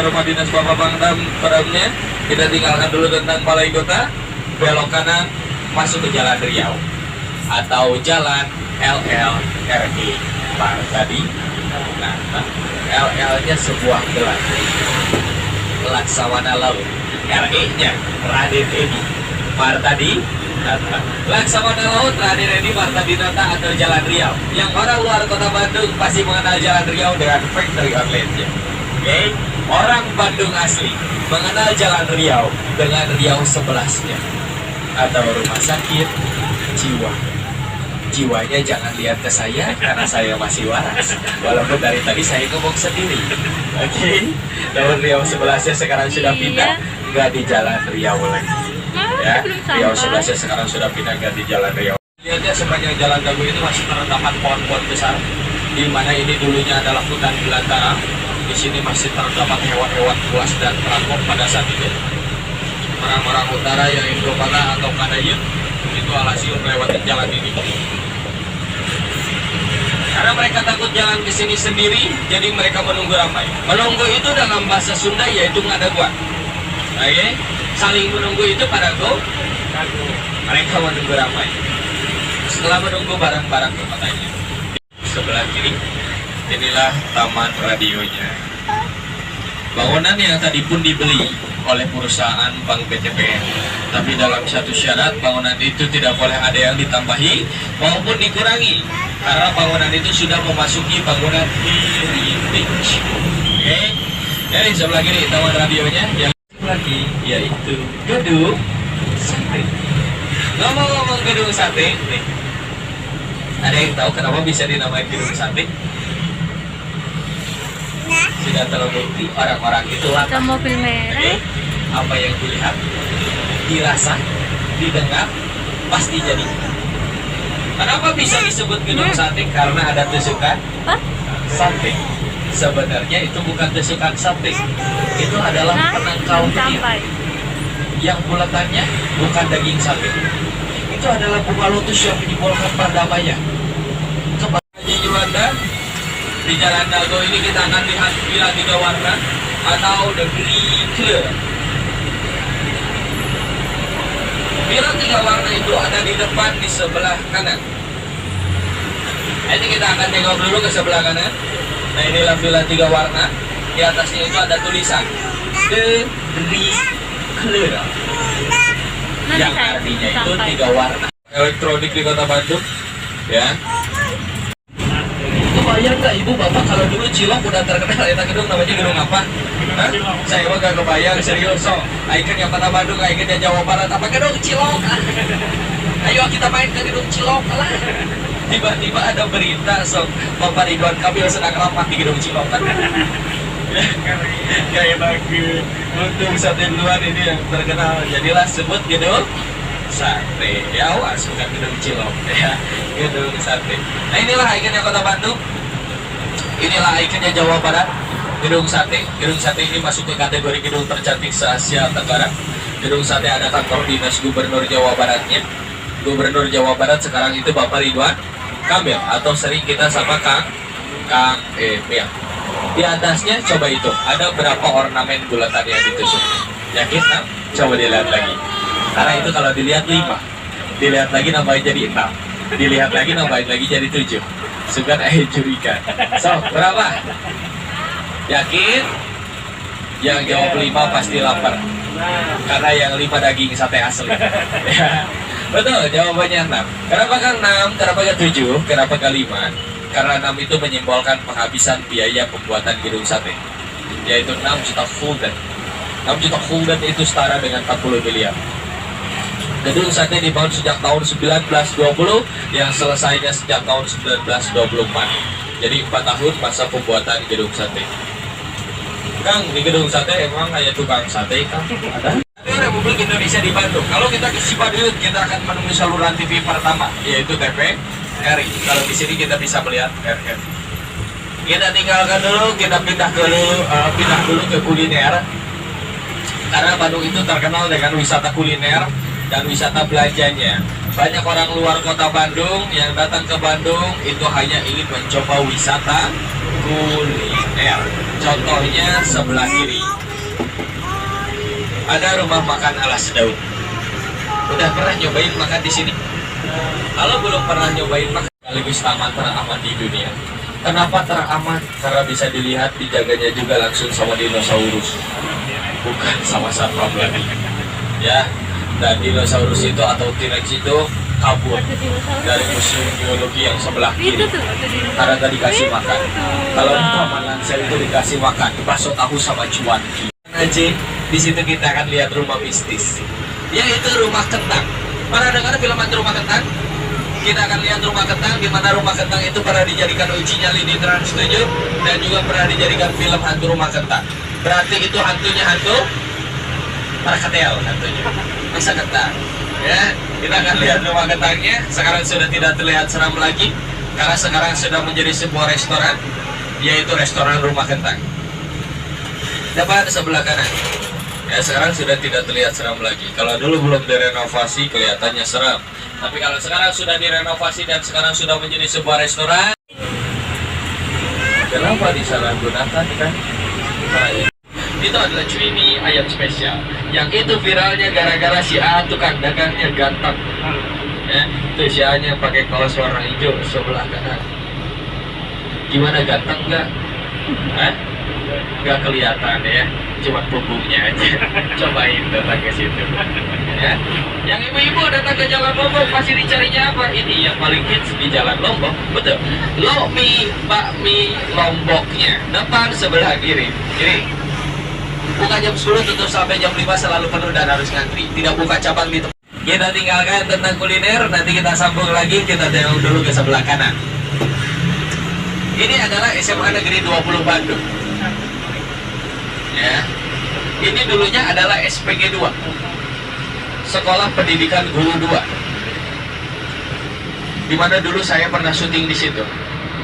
rumah dinas Bapak Pangdam Kodamnya. Kita tinggalkan dulu tentang Balai Kota. Belok kanan masuk ke Jalan Riau atau Jalan LLRI tadi. Nah, LL-nya sebuah gelar, Laksamana Laut. RE-nya Raden Edi Martadi Nata. Laksamana Laut Raden Edi Martadi Nata atau Jalan Riau. Yang orang luar Kota Bandung pasti mengenal Jalan Riau dengan factory outlet-nya. Oke, orang Bandung asli mengenal Jalan Riau dengan Riau 11-nya atau rumah sakit jiwa. Jiwanya jangan lihat ke saya karena saya masih waras, walaupun dari tadi saya ngomong sendiri. Oke, Tahun Riau 11-nya sekarang sudah pindah, nggak di Jalan Riau lagi. Ya, Riau 11-nya sekarang sudah pindah, nggak di Jalan Riau. Lihatnya sepanjang Jalan Dago ini masih terdapat pohon-pohon besar, di mana ini dulunya adalah hutan belantara. Di sini masih terdapat hewan-hewan buas dan perangkap pada saat itu. Orang-orang utara yang Indopala atau Kadayun itu alhasil melewati jalan ini. Karena mereka takut jalan ke sini sendiri, jadi mereka menunggu ramai. Menunggu itu dalam bahasa Sunda yaitu ngadaguan. Oke, saling menunggu itu pada go. Mereka menunggu ramai. Setelah menunggu barang-barang kematanya. Sebelah kiri, inilah taman radionya. Bangunan yang tadi pun dibeli oleh perusahaan Bank BTPN. Tapi dalam satu syarat, bangunan itu tidak boleh ada yang ditambahi maupun dikurangi. Karena bangunan itu sudah memasuki bangunan heritage. Oke, jadi sebelah kiri taman radionya, yang lagi yaitu gedung sate. Ngomong-ngomong gedung sate, nih, ada yang tahu kenapa bisa dinamai gedung sate? Sudah terbukti orang-orang itu latah. Mobil merah. Oke, apa yang dilihat, dirasa, didengar, pasti jadi. Kenapa bisa disebut gedung sate? Karena ada tusukan sate. Sebenarnya itu bukan tusukan sate, itu adalah penangkal petir. Yang bulatannya bukan daging sate, itu adalah bunga lotus yang menyimbolkan perdamaian. Kepada Juanda di Jalan Dago ini kita akan lihat bila 3 warna atau the green color. Bila 3 warna itu ada di depan di sebelah kanan. Ini kita akan tengok dulu ke sebelah kanan. Nah, inilah bila 3 warna. Di atasnya itu ada tulisan the green color, yang artinya itu 3 warna. Elektronik di Kota Bandung, ya. Kebayang nggak ibu bapak kalau dulu Cilok udah terkenal eta gedung namanya gedung apa? Hah? Saya mah gak kebayang, serius. So, ikonnya Kota Bandung, ikonnya Jawa Barat, apa gedung Cilok? Ayo kita main ke gedung Cilok lah. Tiba-tiba ada berita, so Bapak Ridwan Kamil sedang rapat di gedung Cilok kan? Kayak bagus. Untung sate duluan ini yang terkenal, jadilah sebut gedung sate. Ya awas, bukan gedung Cilok ya, gedung sate. Nah, inilah ikonnya Kota Bandung. Inilah ikonnya Jawa Barat, gedung sate. Gedung sate ini masuk ke kategori gedung tercantik se-Asia Tenggara. Gedung sate ada kantor dinas Gubernur Jawa Baratnya. Gubernur Jawa Barat sekarang itu Bapak Ridwan Kamil atau sering kita sama Kang Emil. Di atasnya coba itu ada berapa ornamen bulatan yang ditusuk. Yakin kan? Coba dilihat lagi. Karena itu kalau dilihat 5, dilihat lagi nambahin jadi 6, dilihat lagi nambahin lagi jadi 7. Sugan curiga. So berapa? Yakin? Yang jawab 5 pasti lapar. Karena yang 5 daging sate asli. Ya. Betul, jawabannya 6. Kenapa kan 6? Kenapa kan 7? Kenapa kan 5? Karena 6 itu menyimbolkan penghabisan biaya pembuatan gedung sate, yaitu 6 juta gulden. 6 juta gulden itu setara dengan 40 miliar. Gedung sate dibangun sejak tahun 1920, yang selesainya sejak tahun 1924. Jadi 4 tahun masa pembuatan gedung sate. Kang, di gedung sate emang kayak tukang sate, Kang? Ada? Republik Indonesia di Bandung. Kalau kita ke Cipaduyut, kita akan menemui saluran TV pertama, yaitu TVRI. Kalau di sini kita bisa melihat RF. Kita tinggalkan dulu, kita pindah dulu ke kuliner. Karena Bandung itu terkenal dengan wisata kuliner dan wisata belanjanya. Banyak orang luar kota Bandung yang datang ke Bandung itu hanya ingin mencoba wisata kuliner. Contohnya sebelah kiri ada rumah makan Alas Daud. Udah pernah nyobain makan di sini? Kalau belum pernah nyobain makan, sekaligus taman teraman di dunia. Kenapa teraman? Karena bisa dilihat dijaganya juga langsung sama dinosaurus, bukan sama satpam lagi. Ya, dan dinosaurus itu atau T-Rex itu kabur dari museum biologi yang sebelah kiri karena tadi dikasih makan. Kalau di Taman Lansel itu dikasih makan bakso tahu sama cuanki. Aja di situ kita akan lihat rumah mistis, yaitu rumah kentang. Pernah dengar film hantu rumah kentang? Kita akan lihat rumah kentang, di mana rumah kentang itu pernah dijadikan uji nyali di Trans 7 dan juga pernah dijadikan film hantu rumah kentang. Berarti itu hantunya hantu Markatel, hantunya masa kentang. Ya, kita akan lihat rumah kentangnya. Sekarang sudah tidak terlihat seram lagi karena sekarang sudah menjadi sebuah restoran, yaitu restoran rumah kentang. Dapat sebelah kanan. Ya, sekarang sudah tidak terlihat seram lagi. Kalau dulu belum direnovasi kelihatannya seram. Tapi kalau sekarang sudah direnovasi dan sekarang sudah menjadi sebuah restoran, kenapa disalahgunakan kan? Itu adalah cumi ayam spesial. Yang itu viralnya gara-gara si A tukang dagangnya ganteng. Ya, itu si A-nya pakai kaos warna hijau sebelah kanan. Gimana, ganteng nggak? Hah? Nggak kelihatan ya, cuma punggungnya aja. Cobain datang ke situ. Ya. Yang ibu-ibu datang ke Jalan Lombok pasti dicarinya apa? Ini yang paling hits di Jalan Lombok, betul. Lomi bakmi Lomboknya, depan sebelah kiri. Kiri. Buka jam 10, tutup sampai jam 5, selalu penuh dan harus ngantri. Tidak buka cabang di tempat. Kita tinggalkan tentang kuliner, nanti kita sambung lagi. Kita tengok dulu ke sebelah kanan. Ini adalah SMA Negeri 20 Bandung. Ya. Ini dulunya adalah SPG 2, Sekolah Pendidikan Guru 2, di mana dulu saya pernah syuting di situ.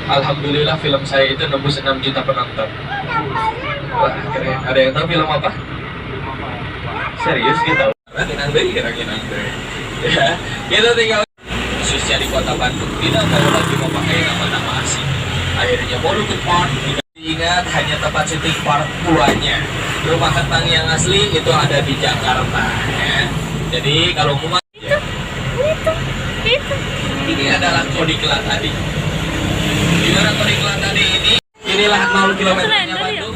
Alhamdulillah film saya itu nembus 6 juta penonton. Wah, keren. Ada yang tahu film apa? Serius kita? Ya, kita tinggal khususnya di kota Bandung. Tidak mau lagi memakai nama-nama asing. Akhirnya Bolukin Park diingat hanya tempat syuting part 2-nya. Rumah kentang yang asli itu ada di Jakarta. Ya. Jadi kalau mau ini adalah Kodiklat tadi. Di mana Kodiklat tadi ini? Inilah 0 kilometernya Bandung.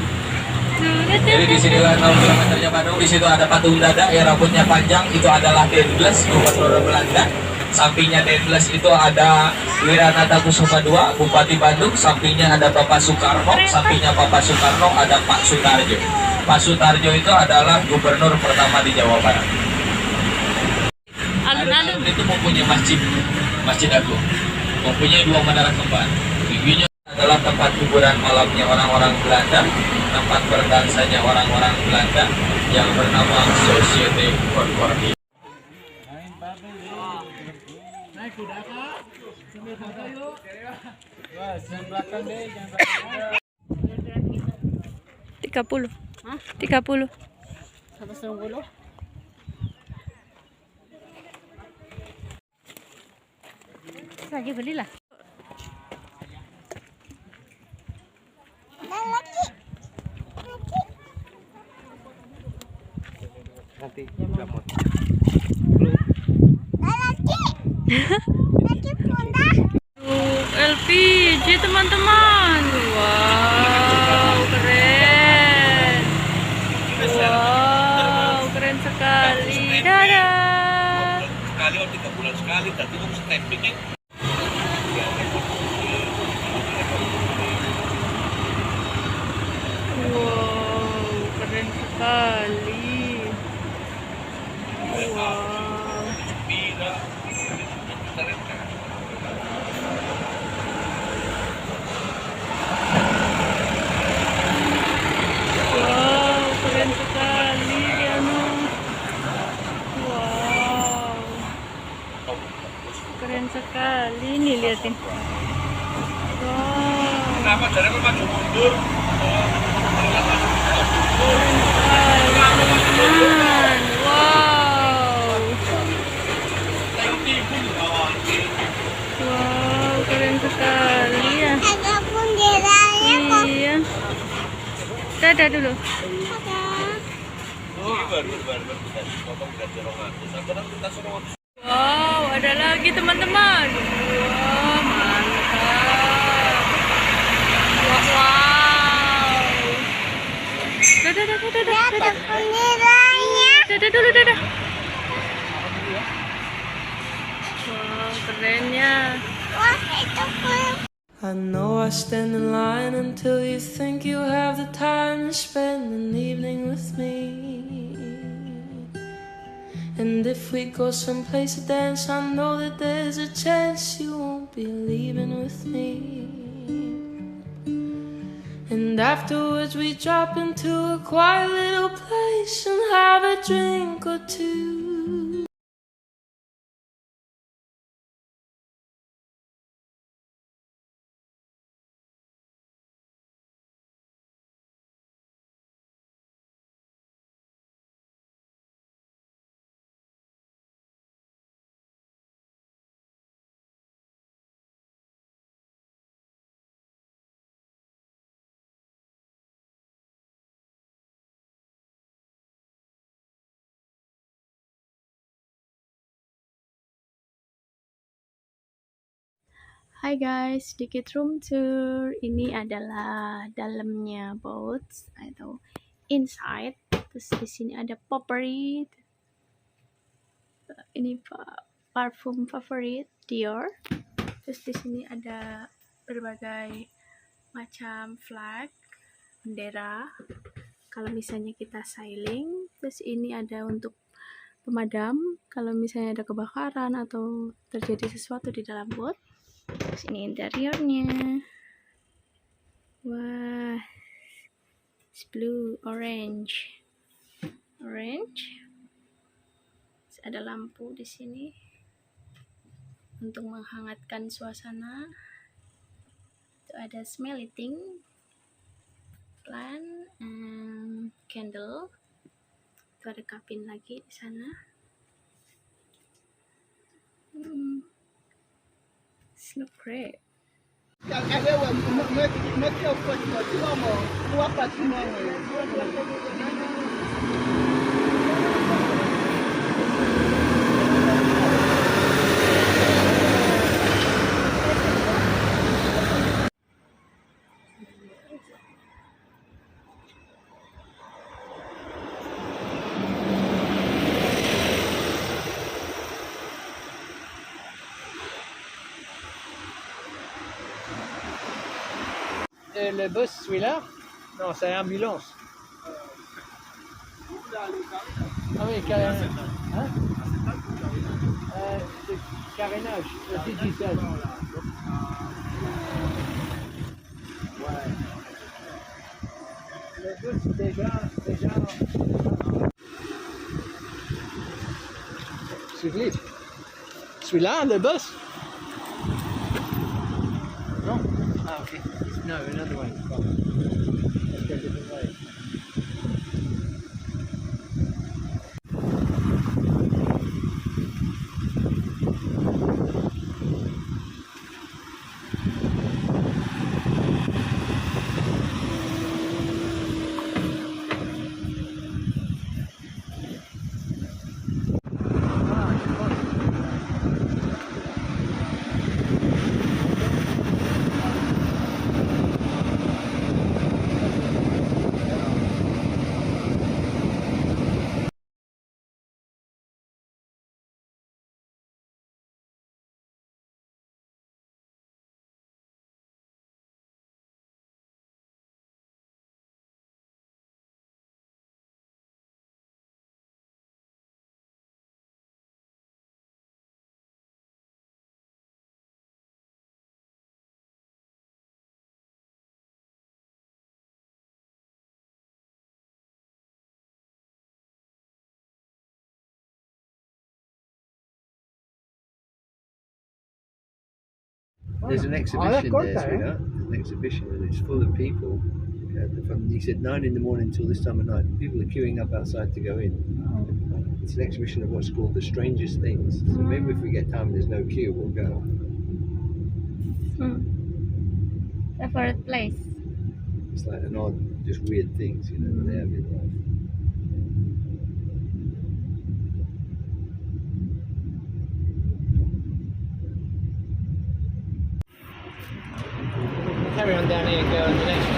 Jadi di sinilah 0 kilometernya Bandung. Di situ ada patung dada yang rambutnya panjang, itu adalah Dendles, Gubernur Belanda. Sampingnya Dendles itu ada Wiranata Kusuma II, Bupati Bandung. Sampingnya ada Bapak Soekarno. Sampingnya Bapak Soekarno ada Pak Sutarjo. Pak Sutarjo itu adalah gubernur pertama di Jawa Barat. Alun-alun itu mempunyai masjid agung, mempunyai 2 menara kembar. Tingginya adalah tempat hiburan malamnya orang-orang Belanda, tempat berdansanya orang-orang Belanda yang bernama Societe Concordia. Naik kuda Kak, sambil foto yuk. Wah, yang belakang deh, jangan 30. Hah? 30. 190. Saja belilah. Nanti berapa? LPG teman-teman. Wow, keren. bikin. Wow, keren sekali. Wow. Wow, keren sekali Diano. Wow, keren sekali nih, liatin. Wow, Kenapa jadi maju mundur? teman-teman. Wow, wow, keren sekali ya. Ada benderanya kok. Iya. Dadah dulu. Wow, ada lagi teman-teman. Wow, mantap. Wow. Dadah, dadah, dadah, dadah. Benderanya. Dadah dulu, dadah. Wow, kerennya. Wah, itu pun. I know I stand in line until you think you have the time to spend an evening with me. And if we go someplace to dance, I know that there's a chance you won't be leaving with me. And afterwards we drop into a quiet little place and have a drink or two. Hai guys, sedikit room tour. Ini adalah dalamnya boat atau inside. Terus di sini ada potpourri. Ini parfum favorit Dior. Terus di sini ada berbagai macam flag, bendera. Kalau misalnya kita sailing, terus ini ada untuk pemadam kalau misalnya ada kebakaran atau terjadi sesuatu di dalam boat. Terus ini interiornya. Wah, it's blue, orange. Terus ada lampu di sini untuk menghangatkan suasana. Itu ada smelly thing, plant, candle. Itu ada kabin lagi di sana. It's look great. Et le bus, celui-là? Non, c'est ambulance. Ah oui, hein? C'est carénage, c'est digital. Ouais. Le bus, déjà. Celui-là, le bus? Non? Ah, ok. No, another way. Let's go a different way. There's an exhibition there, sweetheart. An exhibition, and it's full of people. He said 9 in the morning until this time of night. People are queuing up outside to go in. It's an exhibition of what's called the strangest things. So maybe if we get time and there's no queue, we'll go. Favorite place. It's like an odd, just weird things, you know, that they have in life. Carry on down here and go on the next one.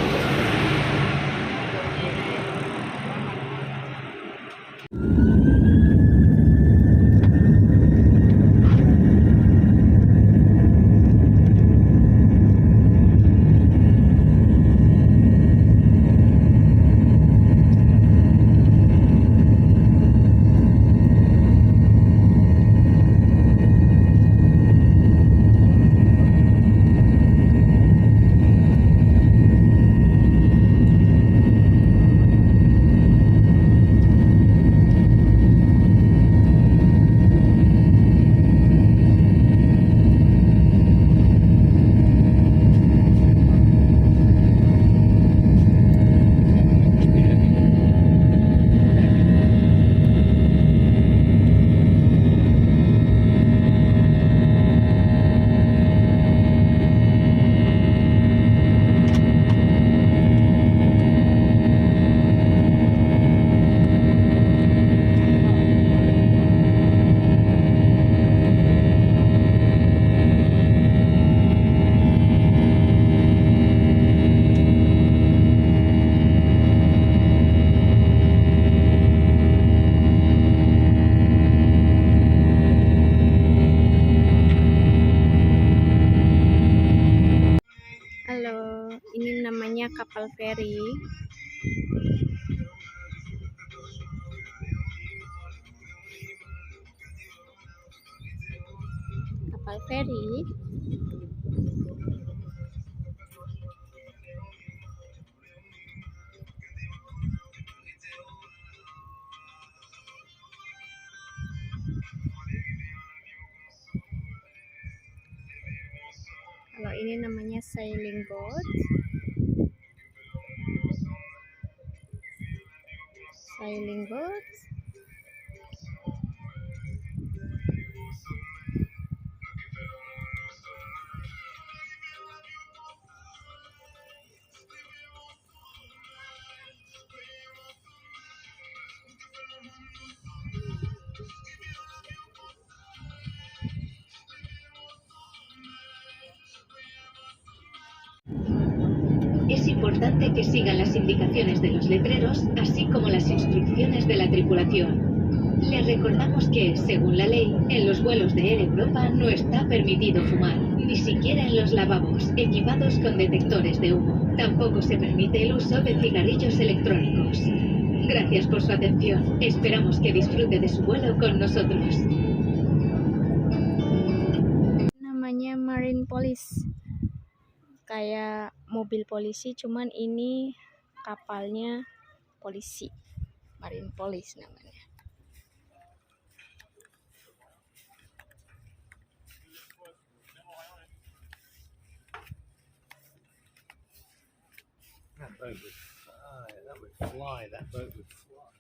Ini namanya kapal feri. Kapal feri. Kalau ini namanya sailing boat. Sailing boat. Es importante que sigan las indicaciones de los letreros, así como las instrucciones de la tripulación. Les recordamos que, según la ley, en los vuelos de Air Europa no está permitido fumar, ni siquiera en los lavabos, equipados con detectores de humo. Tampoco se permite el uso de cigarrillos electrónicos. Gracias por su atención. Esperamos que disfrute de su vuelo con nosotros. Namanya Marine Police. Kayak mobil polisi, cuman ini kapalnya polisi. Marine Police namanya. That boat would fly. That would fly. That boat would fly.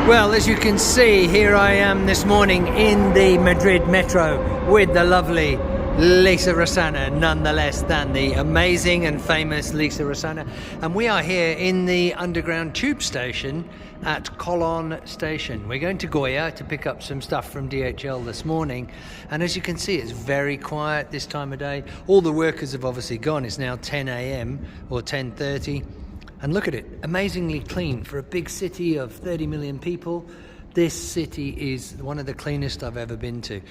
Well, as you can see, here I am this morning in the Madrid metro with the lovely Lisa Rosana, none the less than the amazing and famous Lisa Rosana. And we are here in the underground tube station at Colón Station. We're going to Goya to pick up some stuff from DHL this morning. And as you can see, it's very quiet this time of day. All the workers have obviously gone. It's now 10 a.m. or 10:30. And look at it, amazingly clean for a big city of 30 million people. This city is one of the cleanest I've ever been to.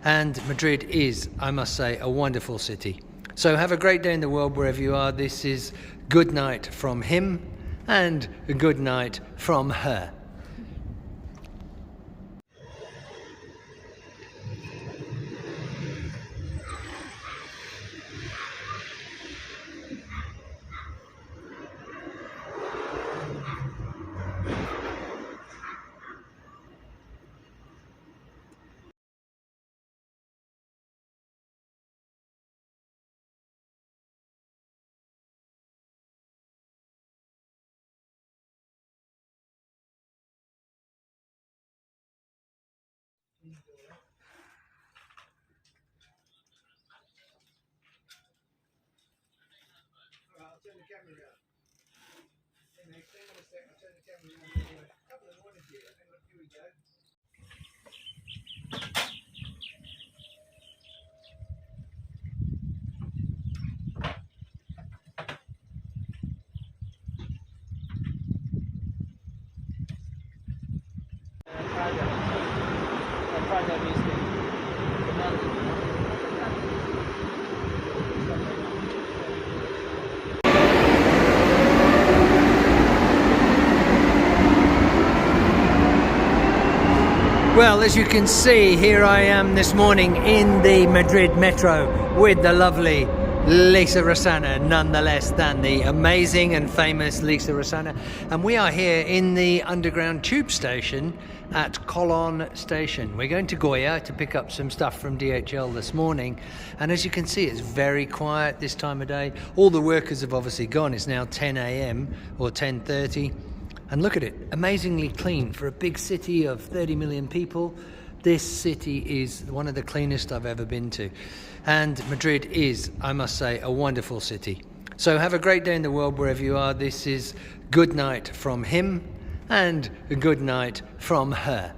And Madrid is, I must say, a wonderful city. So have a great day in the world wherever you are. This is good night from him and a good night from her. Well, as you can see, here I am this morning in the Madrid metro with the lovely Lisa Rosana, none the less than the amazing and famous Lisa Rosana. And we are here in the underground tube station at Colón Station. We're going to Goya to pick up some stuff from DHL this morning. And as you can see, it's very quiet this time of day. All the workers have obviously gone. It's now 10 a.m. or 10:30. And look at it, amazingly clean for a big city of 30 million people. This city is one of the cleanest I've ever been to. And Madrid is, I must say, a wonderful city. So have a great day in the world wherever you are. This is good night from him and a good night from her.